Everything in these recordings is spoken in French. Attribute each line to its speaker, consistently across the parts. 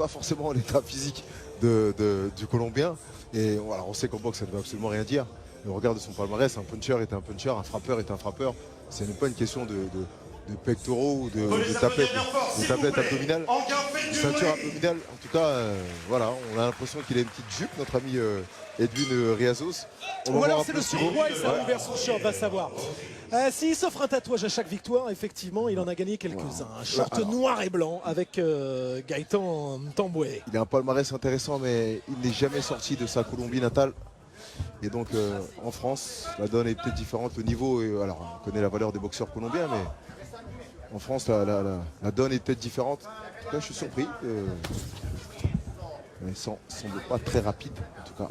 Speaker 1: pas forcément l'état physique du Colombien. Et voilà, on sait qu'en boxe, ça ne veut absolument rien dire. Mais on regarde son palmarès, un puncher est un puncher, un frappeur est un frappeur. Ce n'est pas une question de pectoraux ou de tablettes abdominales, de ceinture abdominale. En tout cas, voilà, on a l'impression qu'il a une petite jupe, notre ami Edwin Riazos.
Speaker 2: Ou alors c'est le surpoids et ça a ouvert son short, va savoir. S'il s'offre un tatouage à chaque victoire, effectivement, il en a gagné quelques-uns. Un short noir et blanc avec Gaëtan Tamboué.
Speaker 1: Il a un palmarès intéressant, mais il n'est jamais sorti de sa Colombie natale. Et donc en France, la donne est peut-être différente. Le niveau, alors on connaît la valeur des boxeurs colombiens, mais en France, la donne est peut-être différente. En tout cas, je suis surpris. Il ne semble pas très rapide, en tout cas.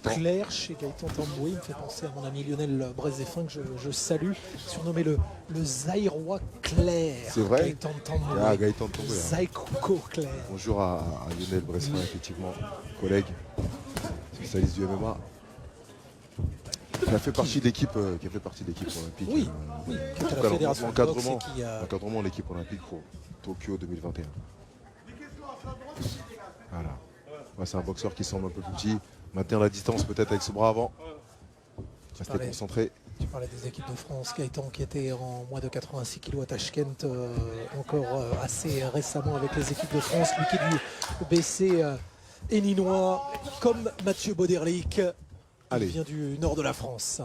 Speaker 2: Clair chez Gaëtan Tamboué, il me fait penser à mon ami Lionel Brézéfin que je salue, surnommé le Zaïrois Clair.
Speaker 1: C'est vrai.
Speaker 2: Gaëtan Tamboué.
Speaker 1: Ah, Gaëtan Tamboué.
Speaker 2: Zaïkoko Clair.
Speaker 1: Bonjour à Lionel Brézéfin, effectivement, collègue, spécialiste du MMA. Qui a fait partie de l'équipe olympique.
Speaker 2: Oui, oui, qui est à la fédération
Speaker 1: l'encadrement de l'équipe olympique pour Tokyo 2021. Voilà. Ouais, c'est un boxeur qui semble un peu plus petit. Maintenir la distance peut-être avec ce bras avant. Rester concentré.
Speaker 2: Tu parlais des équipes de France. Gaëtan qui était en moins de 86 kg à Tashkent encore assez récemment avec les équipes de France. Lui qui est du BC Héninois comme Mathieu Bauderlic. Il vient du nord de la France.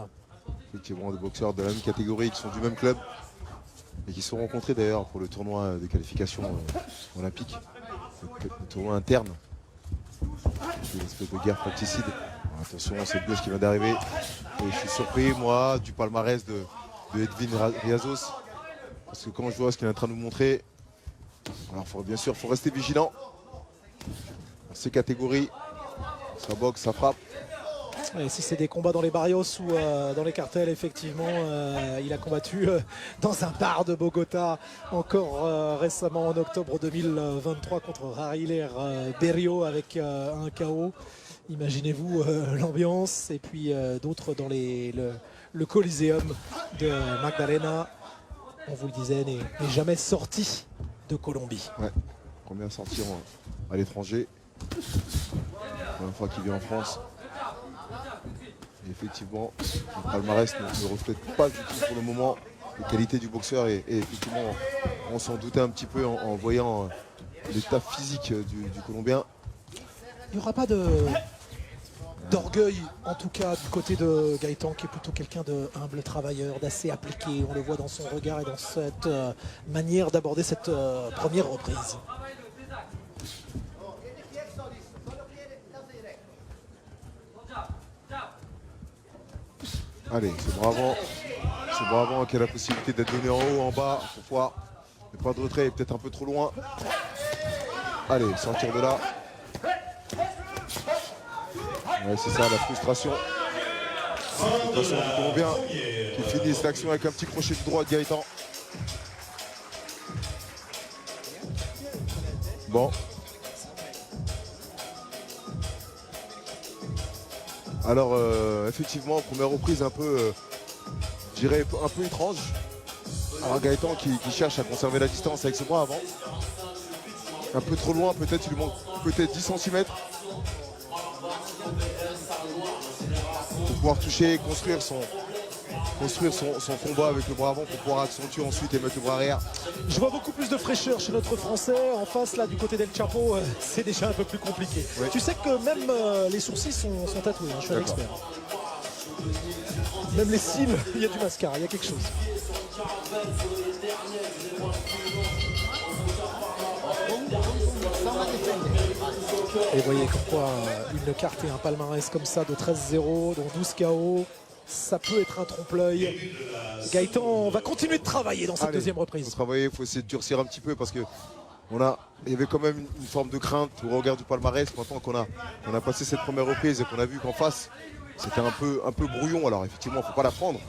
Speaker 1: Effectivement, des boxeurs de la même catégorie qui sont du même club et qui se sont rencontrés d'ailleurs pour le tournoi de qualification olympique. Le tournoi interne. C'est une espèce de guerre fratricide. Attention, c'est le gauche qui vient d'arriver. Et je suis surpris, moi, du palmarès de Edwin Riazos. Parce que quand je vois ce qu'il est en train de nous montrer, alors bien sûr, il faut rester vigilant. Dans ces catégories, ça boxe, ça frappe.
Speaker 2: Et si c'est des combats dans les barrios ou dans les cartels, effectivement, il a combattu dans un bar de Bogota encore récemment en octobre 2023 contre Rariler Berrio avec un KO. Imaginez-vous l'ambiance et puis d'autres dans le Coliseum de Magdalena. On vous le disait, n'est jamais sorti de Colombie.
Speaker 1: Ouais, première sortie à l'étranger. Première fois qu'il vient en France. Et effectivement, le palmarès ne reflète pas du tout pour le moment les qualités du boxeur et effectivement on s'en doutait un petit peu en voyant l'état physique du Colombien.
Speaker 2: Il n'y aura pas d'orgueil en tout cas du côté de Gaëtan qui est plutôt quelqu'un de humble travailleur, d'assez appliqué. On le voit dans son regard et dans cette manière d'aborder cette première reprise.
Speaker 1: Allez, ce bras avant qui a la possibilité d'être donné en haut, en bas, pour pouvoir. Mais pas de retrait, peut-être un peu trop loin. Allez, sortir de là. Ouais, c'est ça, la frustration. La frustration du Colombien qui finit cette action avec un petit crochet du droit de Gaëtan. Bon. Alors effectivement, première reprise un peu, je dirais un peu étrange. Alors Gaëtan qui cherche à conserver la distance avec ce bras avant. Un peu trop loin, peut-être il lui manque peut-être 10 cm. Pour pouvoir toucher, construire son combat avec le bras avant pour pouvoir accentuer ensuite et mettre le bras arrière.
Speaker 2: Je vois beaucoup plus de fraîcheur chez notre Français. En face, là, du côté d'El Chapo, c'est déjà un peu plus compliqué. Oui. Tu sais que même les sourcils sont tatoués, hein, je suis un expert. Même les cils, il y a du mascara, il y a quelque chose. Et voyez comme quoi une carte et un palmarès comme ça de 13-0, dont 12 KO, ça peut être un trompe-l'œil. Gaëtan va continuer de travailler dans cette deuxième reprise.
Speaker 1: Il faut essayer de durcir un petit peu parce que il y avait quand même une forme de crainte au regard du palmarès. Maintenant qu'on a passé cette première reprise et qu'on a vu qu'en face, c'était un peu brouillon. Alors effectivement, il ne faut pas la prendre,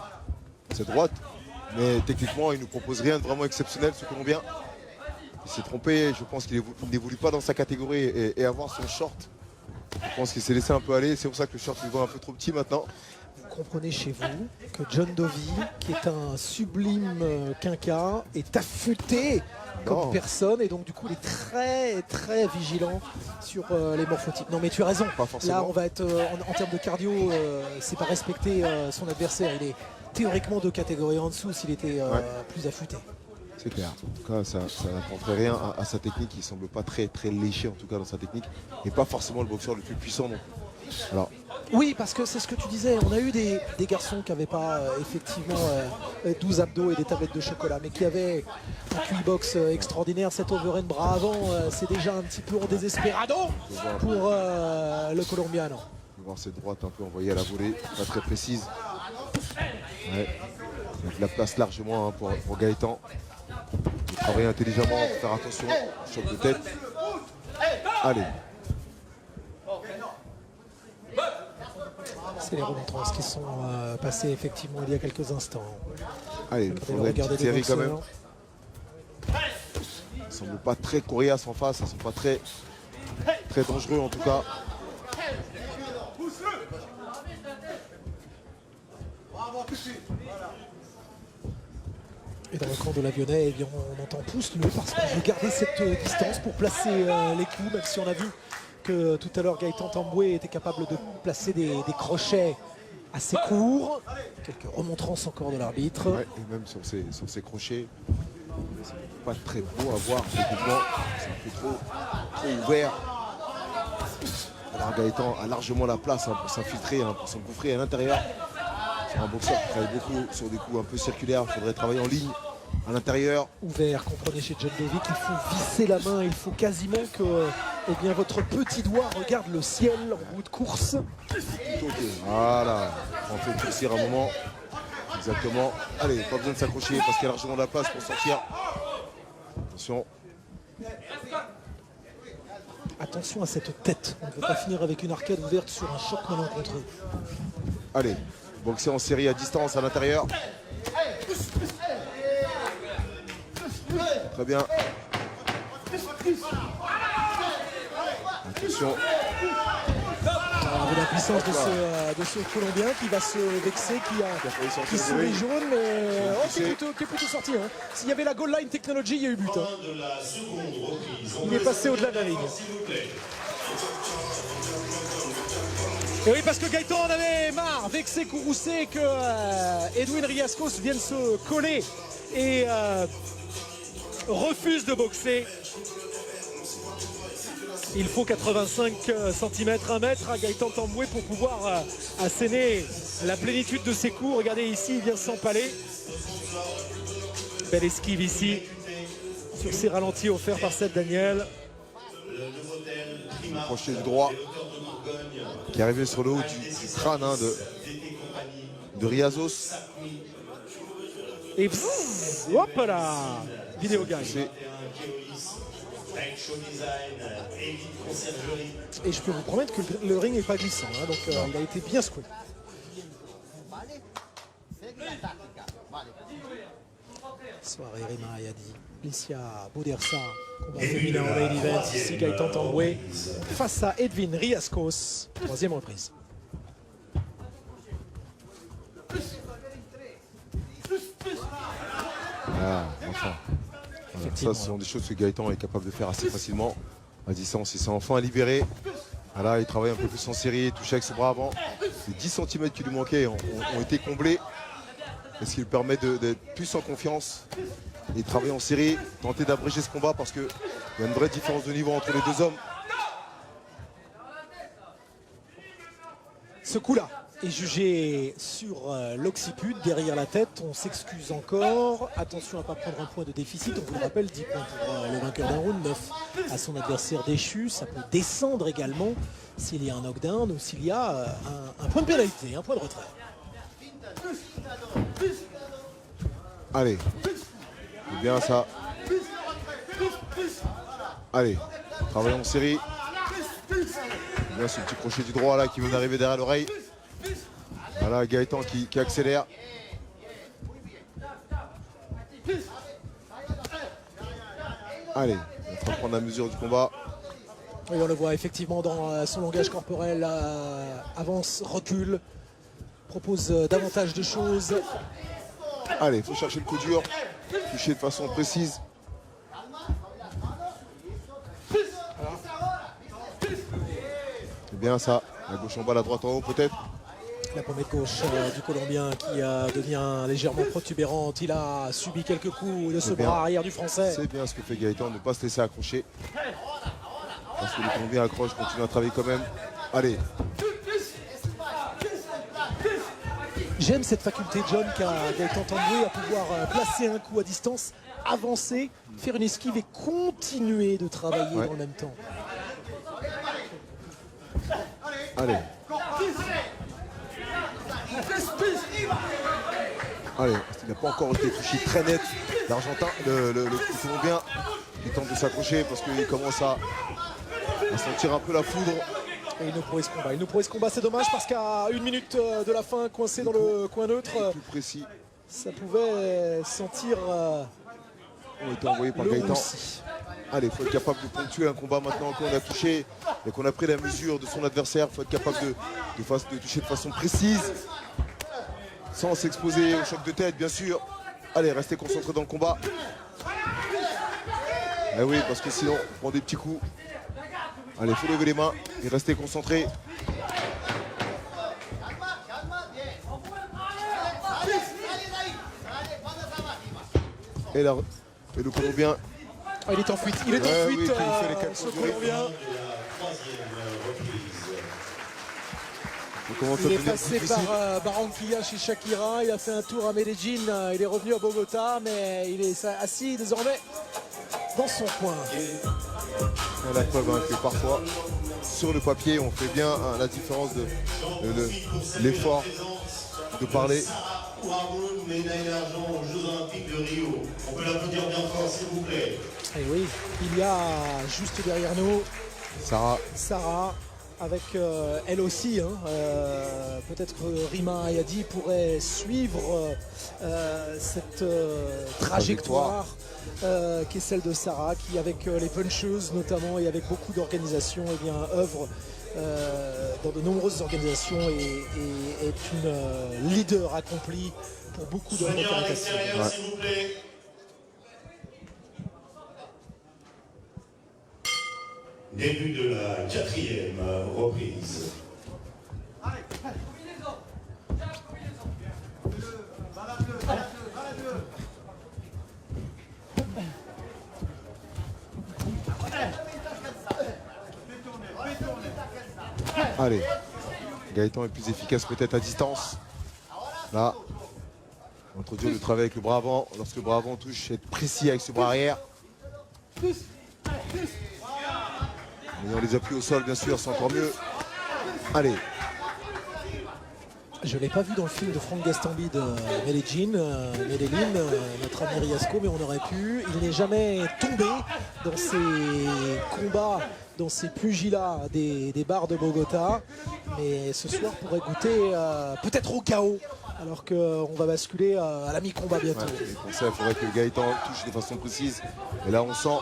Speaker 1: cette droite. Mais techniquement, il ne nous propose rien de vraiment exceptionnel, ce Colombien. Il s'est trompé, je pense qu'il n'évolue pas dans sa catégorie et avoir son short. Je pense qu'il s'est laissé un peu aller, c'est pour ça que le short lui voit un peu trop petit maintenant.
Speaker 2: Vous comprenez chez vous que John Dovey, qui est un sublime quinca, est affûté comme
Speaker 1: Non.
Speaker 2: personne et donc du coup il est très vigilant sur les morphotypes. Non mais tu as raison,
Speaker 1: Pas forcément.
Speaker 2: là on va être en termes de cardio, c'est pas respecter son adversaire, il est théoriquement 2 catégories en dessous s'il était plus affûté.
Speaker 1: C'est clair. En tout cas, ça n'apporterait rien à sa technique. Il semble pas très léché en tout cas dans sa technique. Et pas forcément le boxeur le plus puissant non plus. Alors,
Speaker 2: Oui, parce que c'est ce que tu disais, on a eu des garçons qui n'avaient pas effectivement 12 abdos et des tablettes de chocolat, mais qui avaient un QI box extraordinaire. Cet overhand bras avant, c'est déjà un petit peu en désespérado pour le Colombiano.
Speaker 1: on va voir cette droite un peu envoyée à la volée, pas très précise. Ouais. Donc la place largement pour Gaëtan. Il faut travailler intelligemment, faut faire attention. Choc de tête. Allez.
Speaker 2: C'est les remontrances qui sont passées effectivement il y a quelques instants.
Speaker 1: Allez, il faudrait une petite série quand même. Ils ne semblent pas très coriaces en face, ils ne sont pas très dangereux en tout cas.
Speaker 2: Et dans le camp de l'Avionnais, eh bien, on entend pousse-le parce qu'on veut garder cette distance pour placer les coups, même si on a vu que tout à l'heure Gaëtan Tamboué était capable de placer des crochets assez courts. Quelques remontrances encore de l'arbitre.
Speaker 1: Ouais, et même sur ces crochets, c'est pas très beau à voir. C'est un peu trop ouvert. Alors Gaëtan a largement la place pour s'infiltrer, pour s'engouffrer à l'intérieur. C'est un boxeur qui travaille beaucoup sur des coups un peu circulaires. Il faudrait travailler en ligne à l'intérieur.
Speaker 2: Ouvert, comprenez chez John Dovic, il faut visser la main, il faut quasiment que bien, votre petit doigt regarde le ciel en bout de course.
Speaker 1: Voilà, on fait tourcir un moment. Exactement. Allez, pas besoin de s'accrocher parce qu'il y a largement de la place pour sortir. Attention.
Speaker 2: Attention à cette tête, on ne peut pas finir avec une arcade ouverte sur un choc malencontreux.
Speaker 1: Allez, boxer en série à distance à l'intérieur. Très bien. Attention.
Speaker 2: Avec la puissance de ce Colombien qui va se vexer, qui sourit jaune, mais qui est plutôt sorti. Hein. S'il y avait la goal line technology, il y a eu but. Hein. Il est passé au-delà de la ligne. Et oui, parce que Gaëtan en avait marre, vexé, courroucé, que Edwin Riascos vienne se coller et refuse de boxer. Il faut 85 cm, 1 mètre à Gaëtan Tamboué pour pouvoir asséner la plénitude de ses coups. Regardez ici, il vient s'empaler. Belle esquive ici sur ces ralentis offerts par Seth Daniel.
Speaker 1: Le crochet du droit qui est arrivé sur le haut du crâne de Riazos.
Speaker 2: Et hop là, vidéo gagne. Et je peux vous promettre que le ring n'est pas glissant, hein, donc il a été bien secoué. Soirée Rima Ayadi, Licia Boudersa, combat féminin en main event, ici Gaëtan Tamboué face à Edwin Riascos, 3e reprise.
Speaker 1: Ah, enfin. Ça, ce sont des choses que Gaëtan est capable de faire assez facilement à distance. Il s'est enfin libéré. Voilà, il travaille un peu plus en série, touché avec ses bras avant. Les 10 cm qui lui manquaient ont été comblés. Ce qui lui permet d'être plus en confiance et de travailler en série, tenter d'abréger ce combat parce qu'il y a une vraie différence de niveau entre les deux hommes.
Speaker 2: Ce coup-là est jugé sur l'occiput, derrière la tête. On s'excuse encore. Attention à ne pas prendre un point de déficit. On vous le rappelle, 10 points pour le vainqueur d'un round, 9 à son adversaire déchu. Ça peut descendre également s'il y a un knockdown ou s'il y a un point de pénalité, un point de retrait.
Speaker 1: Allez, c'est bien ça. Allez, travaillons en série. Bien ce petit crochet du droit là qui vient d'arriver derrière l'oreille. Voilà Gaëtan qui accélère. Allez, il est en train de prendre la mesure du combat.
Speaker 2: Oui, on le voit effectivement dans son langage corporel. Avance, recule, propose davantage de choses.
Speaker 1: Allez, il faut chercher le coup dur, toucher de façon précise. C'est bien ça. La gauche en bas, la droite en haut peut-être.
Speaker 2: La pommette gauche du Colombien qui devient légèrement protubérante. Il a subi quelques coups de ce
Speaker 1: C'est bien.
Speaker 2: bras arrière du Français.
Speaker 1: C'est bien ce que fait Gaëtan, ne pas se laisser accrocher. Parce que le Colombien accroche, continue à travailler quand même. Allez.
Speaker 2: J'aime cette faculté, John, qu'a Gaëtan Tamboué à pouvoir placer un coup à distance, avancer, faire une esquive et continuer de travailler dans le même temps.
Speaker 1: Allez. Allez, il n'a pas encore été touché très net. L'Argentin, le Colombien, il tente de s'accrocher parce qu'il commence à sentir un peu la foudre.
Speaker 2: Et il nous prouve ce combat. Il nous prouve ce combat, c'est dommage parce qu'à 1 minute de la fin, coincé dans le coin neutre,
Speaker 1: Plus précis.
Speaker 2: ça pouvait sentir
Speaker 1: On était envoyé par
Speaker 2: le
Speaker 1: Gaëtan.
Speaker 2: roussi.
Speaker 1: Allez, il faut être capable de ponctuer un combat maintenant qu'on a touché et qu'on a pris la mesure de son adversaire. Il faut être capable de toucher de façon précise, sans s'exposer au choc de tête, bien sûr. Allez, restez concentrés dans le combat. Eh oui, parce que sinon, on prend des petits coups. Allez, il faut lever les mains et rester concentré. Et le Colombien.
Speaker 2: Ah, il est en fuite, il est en fuite,
Speaker 1: oui, il fait les 4
Speaker 2: ce
Speaker 1: durées.
Speaker 2: Colombien.
Speaker 1: On commence
Speaker 2: Il
Speaker 1: à
Speaker 2: est
Speaker 1: devenir
Speaker 2: passé
Speaker 1: difficile.
Speaker 2: par Barranquilla chez Shakira, il a fait un tour à Medellín, il est revenu à Bogota, mais il est assis désormais dans son coin.
Speaker 1: On a la preuve hein, que parfois, sur le papier, on fait bien hein, la différence de l'effort de parler.
Speaker 3: Médaille d'argent aux Jeux Olympiques de Rio. On peut l'applaudir bien fort, s'il vous plaît.
Speaker 2: Et oui, il y a juste derrière nous
Speaker 1: Sarah,
Speaker 2: avec elle aussi, hein, peut-être que Rima Ayadi pourrait suivre cette trajectoire qui est celle de Sarah, qui avec les puncheuses notamment et avec beaucoup d'organisations œuvre dans de nombreuses organisations et est une leader accomplie pour beaucoup de
Speaker 3: Soignez à
Speaker 2: représentations.
Speaker 3: l'extérieur, s'il vous plaît. Début de la 4e reprise.
Speaker 1: allez. Gaëtan est plus efficace peut-être à distance. Là, on introduit le travail avec le bras avant. Lorsque le bras avant touche, être précis avec ce bras arrière. Ayant les appuis au sol, bien sûr, c'est encore mieux. Allez.
Speaker 2: Je ne l'ai pas vu dans le film de Franck Gastambide de Medellín, notre ami Riasco, mais on aurait pu. Il n'est jamais tombé dans ces combats, dans ces pugilats des bars de Bogota. Mais ce soir pourrait goûter peut-être au chaos, alors qu'on va basculer à la mi-combat bientôt.
Speaker 1: Ouais, pour ça, il faudrait que Gaëtan touche de façon précise. Et là, on sent.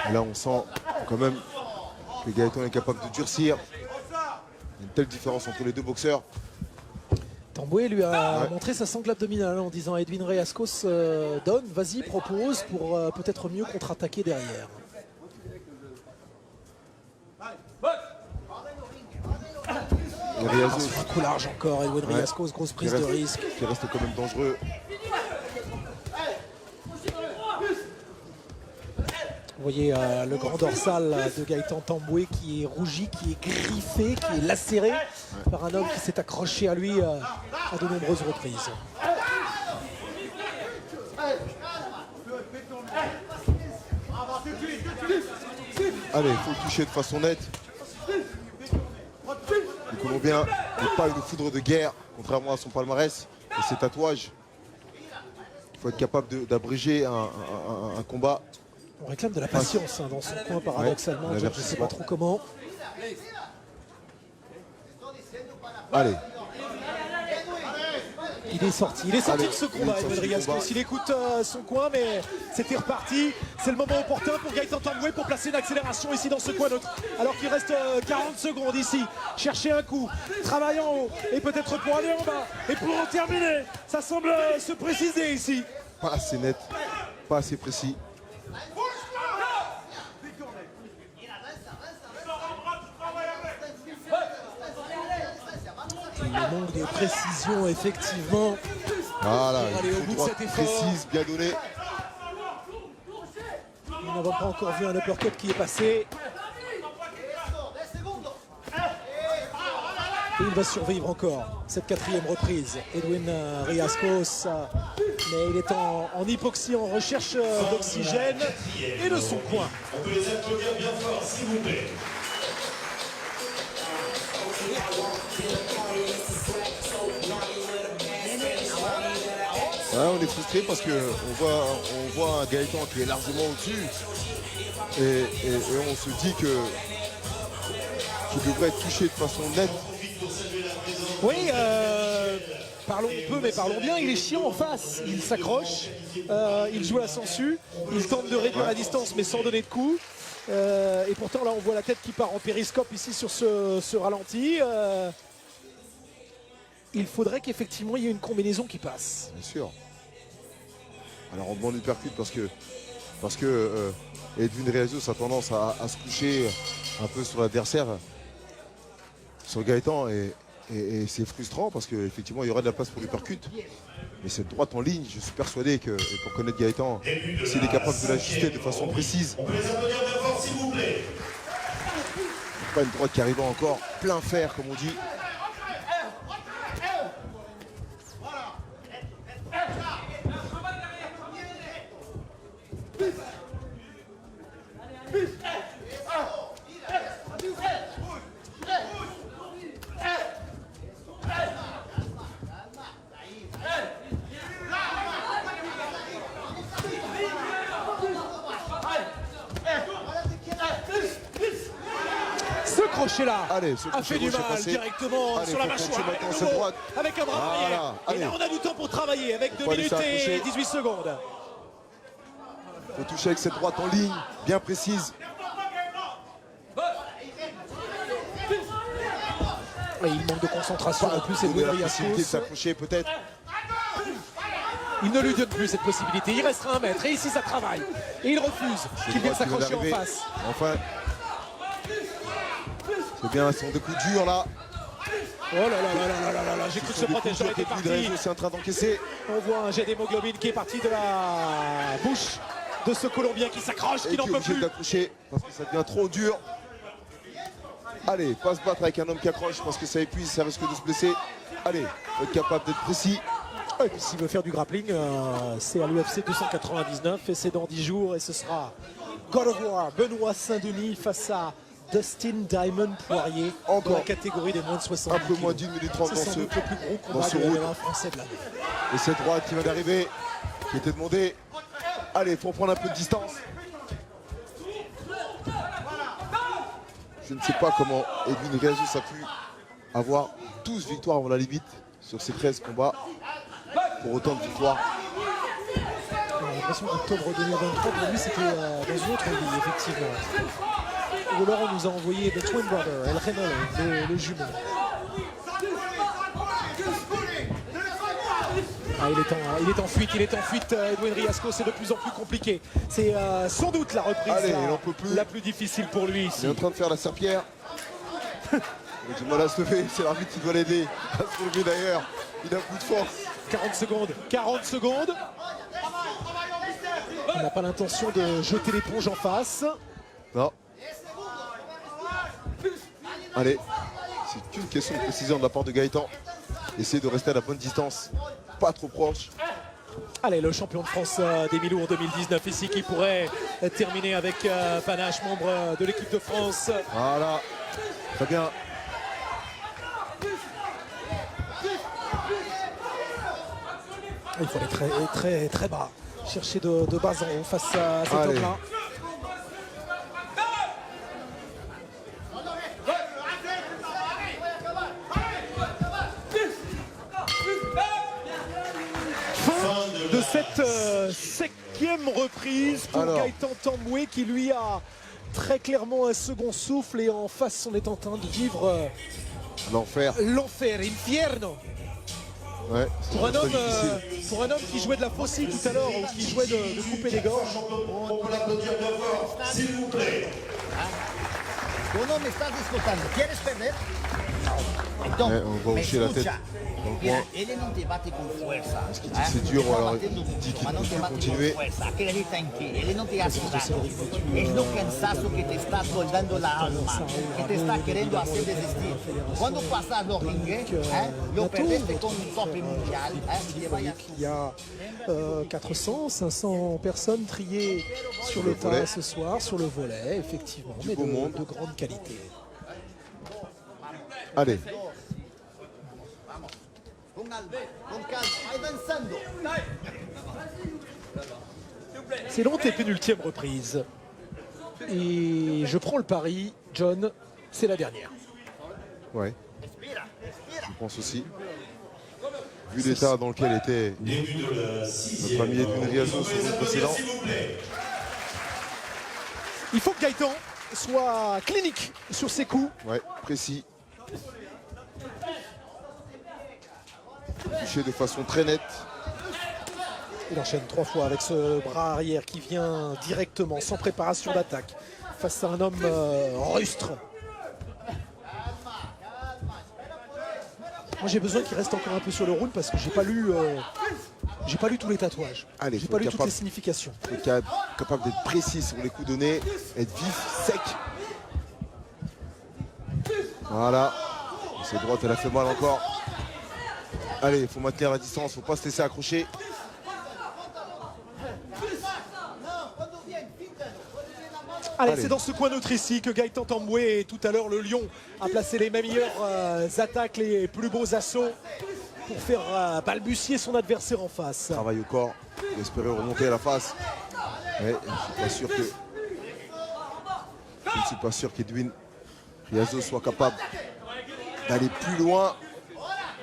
Speaker 1: Et là, on sent quand même que Gaëtan est capable de durcir. Il y a une telle différence entre les deux boxeurs.
Speaker 2: Tamboué lui a montré sa sangle abdominale en disant à Edwin Riascos donne, vas-y, propose pour peut-être mieux contre-attaquer derrière.
Speaker 1: Et Riazo,
Speaker 2: Un coup large encore, Edwin Riascos, grosse prise de risque.
Speaker 1: qui reste quand même dangereux.
Speaker 2: Vous voyez le grand dorsal de Gaëtan Tamboué qui est rougi, qui est griffé, qui est lacéré par un homme qui s'est accroché à lui à de nombreuses reprises.
Speaker 1: Allez, il faut le toucher de façon nette. Le Colombien n'est pas une foudre de guerre, contrairement à son palmarès et ses tatouages. Il faut être capable d'abréger un combat.
Speaker 2: On réclame de la patience hein, dans son coin, paradoxalement. Je ne sais pas trop comment.
Speaker 1: Allez.
Speaker 2: Il est sorti
Speaker 1: Allez,
Speaker 2: de ce combat,
Speaker 1: il est sorti
Speaker 2: Edwin
Speaker 1: du
Speaker 2: Riascos.
Speaker 1: combat.
Speaker 2: Il écoute son coin, mais c'était reparti. C'est le moment opportun pour Gaëtan Tamboué pour placer une accélération ici dans ce coin neutre. Alors qu'il reste 40 secondes ici. Chercher un coup, travailler en haut et peut-être pour aller en bas. Et pour en terminer, ça semble se préciser ici.
Speaker 1: Pas assez net. pas assez précis.
Speaker 2: Il manque de précision, effectivement.
Speaker 1: Voilà,
Speaker 2: Pour aller au
Speaker 1: une
Speaker 2: bout de
Speaker 1: droite
Speaker 2: cet effort.
Speaker 1: précise, bien donnée.
Speaker 2: Nous n'avons pas encore vu un uppercut qui est passé. Et il va survivre encore cette 4e reprise. Edwin Riascos, mais il est en hypoxie, en recherche d'oxygène et de son coin.
Speaker 3: On peut les applaudir bien fort, s'il vous plaît.
Speaker 1: Ouais, on est frustré parce que on voit un Gaëtan qui est largement au-dessus et on se dit que qu'il devrait être touché de façon nette.
Speaker 2: Oui, parlons peu mais parlons bien, il est chiant en face, il s'accroche, il joue à la sangsue, il tente de réduire la distance mais sans donner de coups. Et pourtant là on voit la tête qui part en périscope ici sur ce ralenti. Il faudrait qu'effectivement il y ait une combinaison qui passe.
Speaker 1: Bien sûr. Alors on demande une percute parce que Edwin Riascos a tendance à se coucher un peu sur l'adversaire, sur Gaëtan, et c'est frustrant parce qu'effectivement il y aurait de la place pour l'uppercut. Mais cette droite en ligne, je suis persuadé que, et pour connaître Gaëtan, s'il est capable de l'ajuster de façon précise.
Speaker 3: On peut les applaudir bien fort, s'il vous plaît.
Speaker 1: Pas une droite qui arrive encore plein fer, comme on dit.
Speaker 2: Ce crochet-là
Speaker 1: Allez, ce
Speaker 2: a
Speaker 1: crochet
Speaker 2: fait du
Speaker 1: gauche est
Speaker 2: mal
Speaker 1: passé.
Speaker 2: directement
Speaker 1: Allez,
Speaker 2: sur la
Speaker 1: faut
Speaker 2: mâchoire,
Speaker 1: continuer
Speaker 2: avec,
Speaker 1: maintenant
Speaker 2: le
Speaker 1: cette
Speaker 2: nouveau,
Speaker 1: droite.
Speaker 2: avec un bras
Speaker 1: Voilà,
Speaker 2: arrière. Et
Speaker 1: allez.
Speaker 2: là on a du temps pour travailler avec 2
Speaker 1: Faut aller
Speaker 2: minutes et
Speaker 1: s'accrocher.
Speaker 2: 18 secondes.
Speaker 1: Il faut toucher avec cette droite en ligne, bien précise.
Speaker 2: Et il manque de concentration en plus,
Speaker 1: Donner
Speaker 2: Edwin
Speaker 1: la possibilité de
Speaker 2: Riascos.
Speaker 1: s'accrocher peut-être.
Speaker 2: Il ne lui donne plus cette possibilité, il restera 1 mètre et ici ça travaille. Et il refuse qu'il vienne s'accrocher en face.
Speaker 1: Enfin, c'est bien son coup dur là.
Speaker 2: Oh là là là là là là là, j'ai cru que ce protègeur était parti.
Speaker 1: C'est en train d'encaisser.
Speaker 2: On voit un jet d'hémoglobine qui est parti de la bouche de ce Colombien qui s'accroche, qui
Speaker 1: Et
Speaker 2: n'en
Speaker 1: qui est
Speaker 2: peut
Speaker 1: obligé
Speaker 2: plus.
Speaker 1: d'accrocher parce que ça devient trop dur. Allez, pas se battre avec un homme qui accroche parce que ça épuise, ça risque de se blesser. Allez, être capable d'être précis.
Speaker 2: Et puis s'il veut faire du grappling, c'est à l'UFC 299 et c'est dans 10 jours et ce sera God of War, Benoît Saint-Denis face à Dustin Diamond Poirier dans
Speaker 1: Encore.
Speaker 2: la catégorie des moins de 60
Speaker 1: Un peu moins d'1 minute 30
Speaker 2: C'est
Speaker 1: dans
Speaker 2: sans
Speaker 1: ce,
Speaker 2: doute le plus gros
Speaker 1: dans
Speaker 2: combat
Speaker 1: ce
Speaker 2: de
Speaker 1: round.
Speaker 2: MMA français de l'année.
Speaker 1: Et cette droite qui vient d'arriver, qui était demandée. Allez, faut prendre un peu de distance. Je ne sais pas comment Edwin Riascos a pu avoir 12 victoires avant la limite sur ces 13 combats pour autant de victoires.
Speaker 2: On a l'impression qu'octobre 2023 pour lui c'était dans une autre vie effectivement. Ou alors on nous a envoyé The Twin Brother, El Renolo, le jumeau. Ah, il est en fuite, Edwin Riascos, c'est de plus en plus compliqué. C'est sans doute la reprise
Speaker 1: Allez, il en peut plus.
Speaker 2: la plus difficile pour lui
Speaker 1: Il
Speaker 2: ici.
Speaker 1: est en train de faire la serpillère. Il a du mal à se lever, c'est l'arbitre qui doit l'aider à se lever d'ailleurs. Il a plus de force.
Speaker 2: 40 secondes. Il n'a pas l'intention de jeter l'éponge en face.
Speaker 1: Non. Allez, c'est qu'une question de précision de la part de Gaëtan. Essayer de rester à la bonne distance, pas trop proche.
Speaker 2: Allez, le champion de France des mi-lourds 2019 ici qui pourrait terminer avec panache, membre de l'équipe de France.
Speaker 1: Voilà, très bien.
Speaker 2: Il faut aller très bas, chercher de bas en haut face à cet
Speaker 1: Allez.
Speaker 2: homme-là. Fin de cette 5e reprise pour
Speaker 1: Alors.
Speaker 2: Gaëtan Tamboué qui lui a très clairement un second souffle et en face on est en train de vivre
Speaker 1: L'enfer.
Speaker 2: l'enfer, infierno.
Speaker 1: Ouais,
Speaker 2: Pour un,
Speaker 1: très
Speaker 2: homme,
Speaker 1: difficile.
Speaker 2: pour un homme qui jouait de la faucille tout à l'heure ou qui jouait de couper les gorges,
Speaker 3: On peut l'applaudir bien fort, s'il vous plaît.
Speaker 4: Uno me estás disfrutando. ¿Quieres perder? Entonces,
Speaker 1: Ouais, on va hocher la tête dans le coin.
Speaker 4: Él no te bate con fuerza.
Speaker 1: Parce qu'il dit que c'est dur, alors il dit qu'il ne peut plus continuer.
Speaker 4: Quiere decir tranquilo, él no te hace daño. Es lo cansazo que te está soldando la alma, que te está queriendo hacer desistir. Cuando pasas los ringues, lo perdiste con un tope mundial. Que vaya.
Speaker 2: il y a 400, 500 personnes triées sur le
Speaker 1: volet.
Speaker 2: tas ce soir, sur le volet, effectivement, mais
Speaker 1: beau monde.
Speaker 2: de grande qualité.
Speaker 1: Allez,
Speaker 4: Con calma, vai avanzando.
Speaker 2: C'est l'antépénultième reprise. Et je prends le pari, John, c'est la dernière.
Speaker 1: ouais, je pense aussi. Vu l'état dans lequel était
Speaker 3: Début de la
Speaker 1: notre ami Edwin Riazo sur le précédent,
Speaker 3: s'il vous plaît.
Speaker 2: Il faut que Gaëtan soit clinique sur ses coups.
Speaker 1: ouais, précis. Touché de façon très nette.
Speaker 2: Il enchaîne 3 fois avec ce bras arrière qui vient directement, sans préparation d'attaque, face à un homme rustre. Moi j'ai besoin qu'il reste encore un peu sur le round parce que j'ai pas lu tous les tatouages.
Speaker 1: Allez,
Speaker 2: J'ai
Speaker 1: faut
Speaker 2: pas
Speaker 1: être
Speaker 2: lu toutes
Speaker 1: capable.
Speaker 2: les significations.
Speaker 1: Il faut être capable d'être précis sur les coups donnés, être vif, sec. Voilà. Cette droite, elle a fait mal encore. Allez, il faut maintenir la distance, faut pas se laisser accrocher.
Speaker 2: Allez,
Speaker 1: Allez.
Speaker 2: c'est dans ce coin neutre ici que Gaëtan Tamboué et tout à l'heure le Lion a placé les meilleures attaques, les plus beaux assauts pour faire balbutier son adversaire en face.
Speaker 1: Travail au corps, il espérait remonter à la face. Mais je ne suis pas sûr qu'Edwin Riazo soit capable d'aller plus loin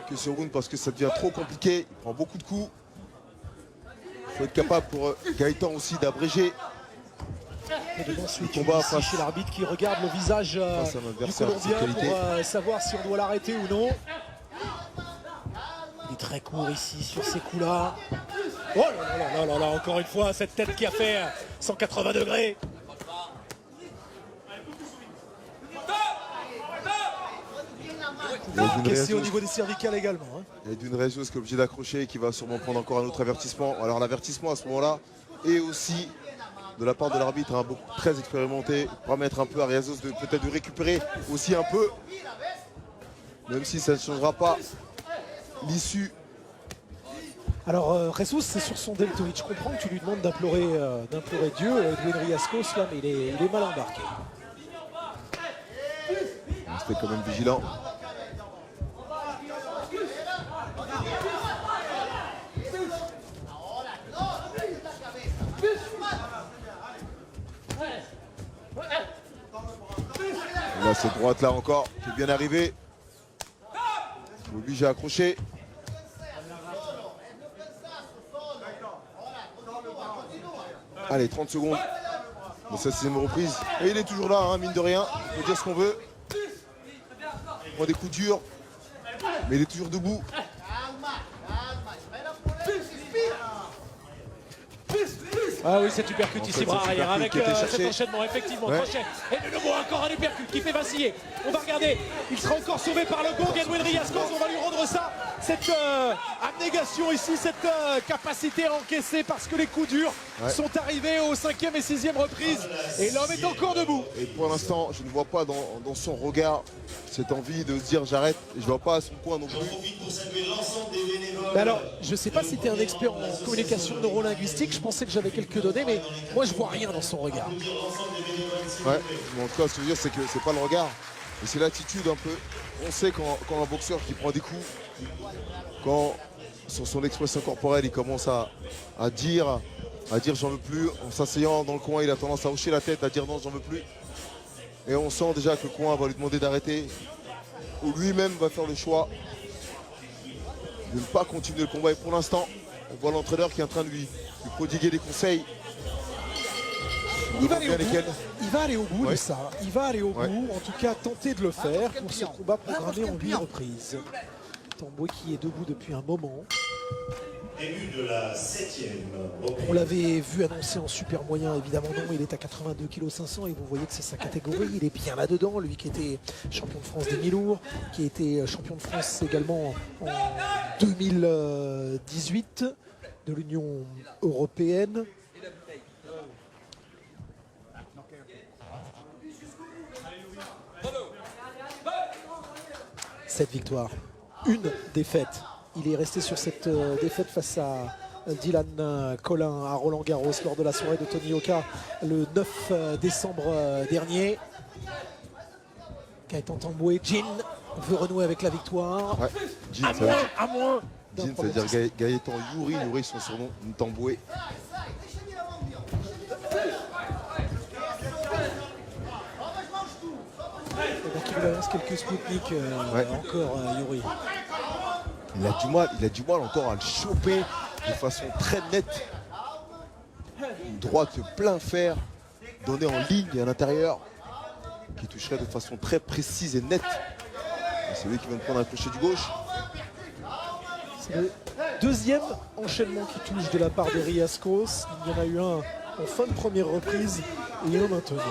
Speaker 1: que ce round parce que ça devient trop compliqué. Il prend beaucoup de coups. Il faut être capable pour Gaëtan aussi d'abréger.
Speaker 2: Et devant celui
Speaker 1: Le combat
Speaker 2: ici
Speaker 1: face-
Speaker 2: chez l'arbitre qui regarde le visage
Speaker 1: face à un
Speaker 2: du
Speaker 1: adversaire de
Speaker 2: Colombien
Speaker 1: cette
Speaker 2: pour
Speaker 1: qualité.
Speaker 2: savoir si on doit l'arrêter ou non. Il est très court ici sur ces coups-là. Oh là là là là là, encore une fois, cette tête qui a fait 180 degrés.
Speaker 1: Edwin
Speaker 2: Cassé au
Speaker 1: Riazo,
Speaker 2: niveau des cervicales également. Hein.
Speaker 1: Edwin Riazo qui est obligé d'accrocher et qui va sûrement prendre encore un autre avertissement. Alors l'avertissement à ce moment-là est aussi de la part de l'arbitre, hein, beaucoup très expérimenté, pour permettre un peu à Riazo de peut-être de récupérer aussi un peu, même si ça ne changera pas l'issue.
Speaker 2: Alors Jesus, c'est sur son deltoïde. Je comprends que tu lui demandes d'implorer Dieu, Edwin Riascos, là, mais il est mal embarqué.
Speaker 1: Restez quand même vigilant. Et là, cette droite-là encore, qui est bien arrivée. Obligé à accrocher. Allez, 30 secondes de sa 6e reprise. Et il est toujours là, hein, mine de rien. Il faut dire ce qu'on veut. Il prend des coups durs, mais il est toujours debout.
Speaker 2: Ah oui, cet uppercut
Speaker 1: En fait,
Speaker 2: ici, bras
Speaker 1: cet
Speaker 2: arrière,
Speaker 1: uppercut
Speaker 2: avec
Speaker 1: qui était
Speaker 2: cet
Speaker 1: cherché.
Speaker 2: enchaînement, effectivement,
Speaker 1: Ouais.
Speaker 2: crochet. Et de nouveau, encore un uppercut qui fait vaciller. On va regarder, il sera encore sauvé par le gong, Edwin Riascos, on va lui rendre ça. Cette abnégation ici, cette capacité à encaisser parce que les coups durs sont arrivés aux 5e et 6e reprises. Et l'homme est encore debout.
Speaker 1: Et pour l'instant, je ne vois pas dans son regard cette envie de se dire j'arrête. Je ne vois pas à son coin non plus.
Speaker 3: J'en profite pour saluer l'ensemble des bénévoles.
Speaker 2: Mais alors, je sais pas si tu es un expert en communication neurolinguistique, je pensais que j'avais quelques données, mais moi je vois rien dans son regard.
Speaker 1: Ouais. Mais en tout cas, ce que je veux dire, c'est que c'est pas le regard, mais c'est l'attitude un peu. On sait quand un boxeur qui prend des coups, quand sur son expression corporelle, il commence à dire j'en veux plus. En s'asseyant dans le coin, il a tendance à hocher la tête, à dire non, j'en veux plus. Et on sent déjà que le coin va lui demander d'arrêter, ou lui-même va faire le choix de ne pas continuer le combat. Et pour l'instant, on voit l'entraîneur qui est en train de lui prodiguer des conseils.
Speaker 2: Il va aller au
Speaker 1: Bien
Speaker 2: bout,
Speaker 1: lesquels.
Speaker 2: il va aller au bout de
Speaker 1: Ouais.
Speaker 2: ça. Il va aller au
Speaker 1: Ouais.
Speaker 2: bout, en tout cas tenter de le faire pour ce combat programmé en 8 reprises. Tamboué qui est debout depuis un moment.
Speaker 3: Début de la 7e.
Speaker 2: On l'avait vu annoncé en super moyen, évidemment non, il est à 82 kg 500 et vous voyez que c'est sa catégorie, il est bien là-dedans, lui qui était champion de France des mi-lourds, qui a été champion de France également en 2018 de l'Union européenne. Cette victoire, une défaite. Il est resté sur cette défaite face à Dylan Collin à Roland Garros lors de la soirée de Tony Oka le 9 décembre dernier. Gaëtan Tamboué, Jean veut renouer avec la victoire.
Speaker 1: Ouais. Jean, ça veut dire-
Speaker 2: À moins.
Speaker 1: Jean, ça veut dire Gaëtan Youri, Youri son surnom, Tamboué.
Speaker 2: Donc il lui balance quelques Spoutnik encore, Youri.
Speaker 1: Il a du mal encore à le choper de façon très nette. Une droite plein fer, donnée en ligne à l'intérieur, qui toucherait de façon très précise et nette. C'est lui qui vient de prendre un crochet du gauche.
Speaker 2: C'est le deuxième enchaînement qui touche de la part de Riascos. Il y en a eu un en fin de première reprise et un maintenant.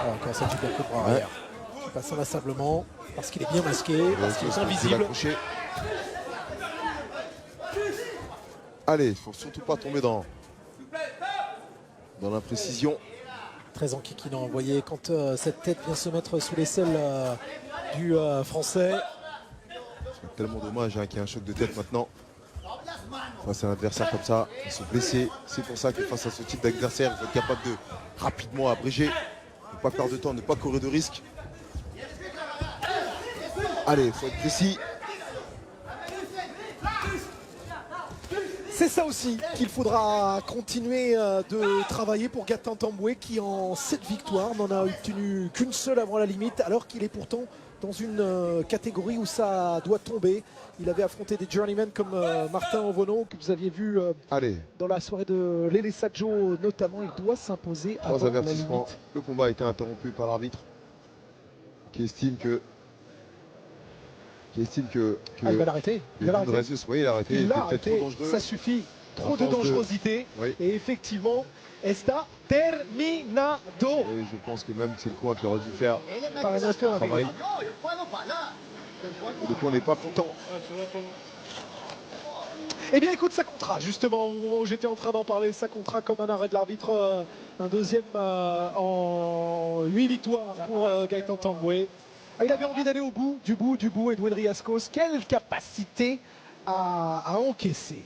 Speaker 2: Alors, encore ça, tu peux coup de bras arrière. Qui passe inlassablement parce qu'il est bien masqué, parce qu'il est invisible.
Speaker 1: Allez, il ne faut surtout pas tomber dans l'imprécision.
Speaker 2: Très enquiquinant, vous voyez, quand cette tête vient se mettre sous les selles du Français.
Speaker 1: C'est tellement dommage qu'il y ait un choc de tête maintenant. Face à un adversaire comme ça, ils sont blessés. C'est pour ça que face à ce type d'adversaire, il faut être capable de rapidement abréger. Ne pas perdre de temps, ne pas courir de risques. Allez, il faut être précis.
Speaker 2: C'est ça aussi qu'il faudra continuer de travailler pour Gaëtan Tamboué qui en 7 victoires n'en a obtenu qu'une seule avant la limite alors qu'il est pourtant dans une catégorie où ça doit tomber. Il avait affronté des journeymen comme Martin Ovono que vous aviez vu dans la soirée de Lele Sadjo notamment. Il doit s'imposer avant
Speaker 1: 3
Speaker 2: la
Speaker 1: avertissements.
Speaker 2: limite.
Speaker 1: Le combat a été interrompu par l'arbitre qui estime que
Speaker 2: Il va l'arrêter.
Speaker 1: il a arrêté. Il a arrêté.
Speaker 2: Il l'a
Speaker 1: était peut-être
Speaker 2: arrêté,
Speaker 1: trop dangereux.
Speaker 2: ça suffit. Trop
Speaker 1: À
Speaker 2: de
Speaker 1: force de-
Speaker 2: dangerosité.
Speaker 1: Oui.
Speaker 2: Et effectivement, está terminado.
Speaker 1: Et je pense que même c'est le coin qui aurait dû faire
Speaker 2: Par un affaire avec
Speaker 1: travail. Le coin n'est pas content.
Speaker 2: Eh bien écoute, ça comptera justement au moment où j'étais en train d'en parler, ça comptera comme un arrêt de l'arbitre, un deuxième en 8 victoires pour Gaëtan Tamboué. Ah, il avait envie d'aller au bout, du bout, Edwin Riascos. Quelle capacité à encaisser.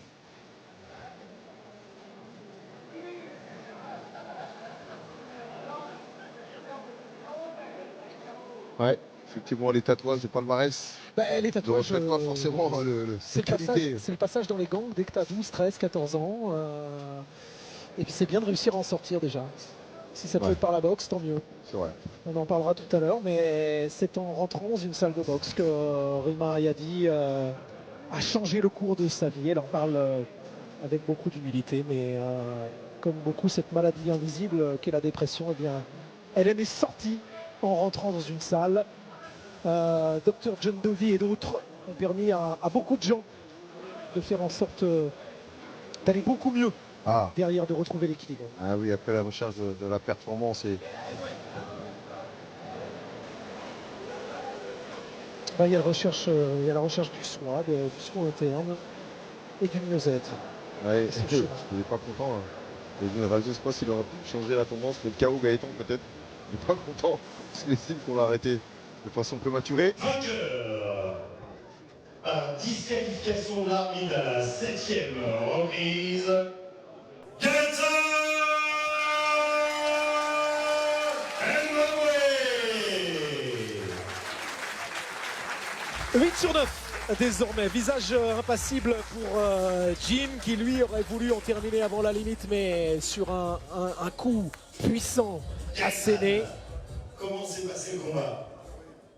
Speaker 1: Ouais, effectivement, les tatouages de palmarès
Speaker 2: Les
Speaker 1: ne
Speaker 2: tatouages,
Speaker 1: reflètent pas forcément
Speaker 2: c'est
Speaker 1: cette qualité.
Speaker 2: le passage dans les gangs dès que tu as 12, 13, 14 ans. Et puis c'est bien de réussir à en sortir déjà. Si ça peut être par la boxe, tant mieux.
Speaker 1: C'est vrai.
Speaker 2: On en parlera tout à l'heure, mais c'est en rentrant dans une salle de boxe que Rima Ayadi a changé le cours de sa vie. Elle en parle avec beaucoup d'humilité, mais comme beaucoup, cette maladie invisible qu'est la dépression, eh bien, elle en est sortie en rentrant dans une salle. Dr John Dovey et d'autres ont permis à beaucoup de gens de faire en sorte d'aller beaucoup mieux derrière, de retrouver l'équilibre.
Speaker 1: Ah oui, après la recherche de la performance et
Speaker 2: Il y a la recherche du soi, du soi interne et du mieux-être.
Speaker 1: ouais,
Speaker 2: C'est
Speaker 1: il
Speaker 2: chaud.
Speaker 1: n'est pas content. Je ne sais pas s'il aurait pu changer la tendance, mais le KO Gaëtan peut-être. Il n'est pas content. C'est l'estime qu'on l'a arrêté de façon prématurée.
Speaker 3: Vainqueur par disqualification d'arbitre à la 7e reprise, Gaëtan Tamboué.
Speaker 2: 8 sur 9 désormais, visage impassible pour Jim qui lui aurait voulu en terminer avant la limite, mais sur un coup puissant asséné.
Speaker 3: Comment s'est passé le combat?